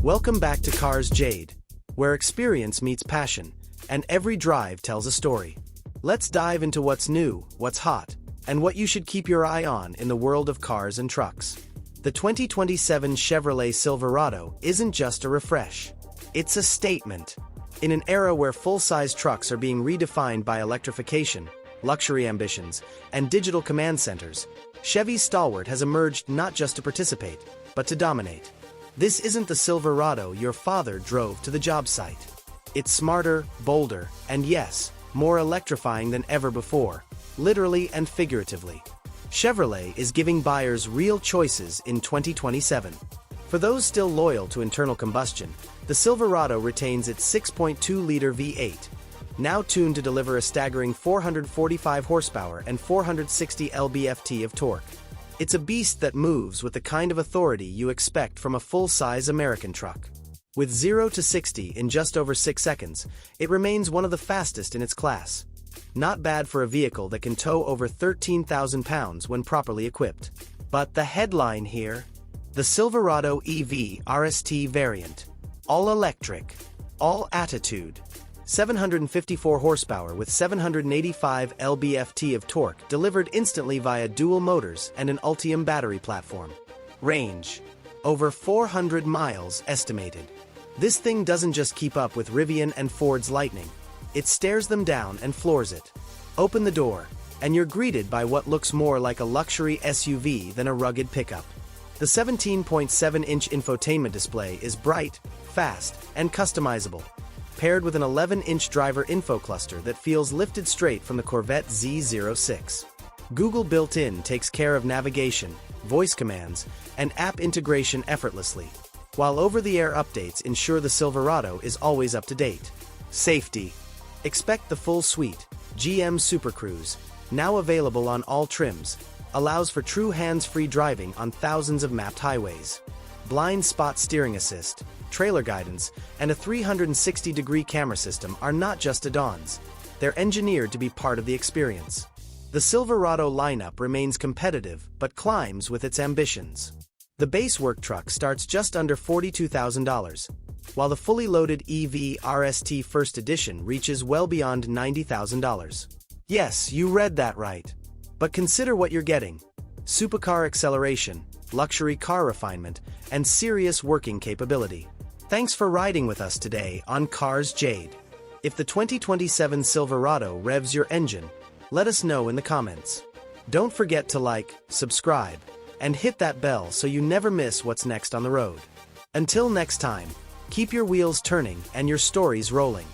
Welcome back to Cars Jade, where experience meets passion, and every drive tells a story. Let's dive into what's new, what's hot, and what you should keep your eye on in the world of cars and trucks. The 2027 Chevrolet Silverado isn't just a refresh. It's a statement. In an era where full-size trucks are being redefined by electrification, luxury ambitions, and digital command centers, Chevy's stalwart has emerged not just to participate, but to dominate. This isn't the Silverado your father drove to the job site. It's smarter, bolder, and yes, more electrifying than ever before, literally and figuratively. Chevrolet is giving buyers real choices in 2027. For those still loyal to internal combustion, the Silverado retains its 6.2-liter V8, now tuned to deliver a staggering 445 horsepower and 460 lb-ft of torque. It's a beast that moves with the kind of authority you expect from a full-size American truck. With 0 to 60 in just over 6 seconds, it remains one of the fastest in its class. Not bad for a vehicle that can tow over 13,000 pounds when properly equipped. But the headline here? The Silverado EV RST variant. All electric. All attitude. 754 horsepower with 785 lb-ft of torque delivered instantly via dual motors and an Ultium battery platform. Range. Over 400 miles estimated. This thing doesn't just keep up with Rivian and Ford's Lightning. It stares them down and floors it. Open the door, and you're greeted by what looks more like a luxury SUV than a rugged pickup. The 17.7-inch infotainment display is bright, fast, and customizable, paired with an 11-inch driver info cluster that feels lifted straight from the Corvette Z06. Google built-in takes care of navigation, voice commands, and app integration effortlessly, while over-the-air updates ensure the Silverado is always up to date. Safety. Expect the full suite. GM Super Cruise, now available on all trims, allows for true hands-free driving on thousands of mapped highways. Blind spot steering assist, trailer guidance, and a 360-degree camera system are not just add-ons. They're engineered to be part of the experience. The Silverado lineup remains competitive but climbs with its ambitions. The base work truck starts just under $42,000, while the fully loaded EV RST First Edition reaches well beyond $90,000. Yes, you read that right. But consider what you're getting. Supercar acceleration, luxury car refinement, and serious working capability. Thanks for riding with us today on Cars Jade. If the 2027 Silverado revs your engine, let us know in the comments. Don't forget to like, subscribe, and hit that bell so you never miss what's next on the road. Until next time, keep your wheels turning and your stories rolling.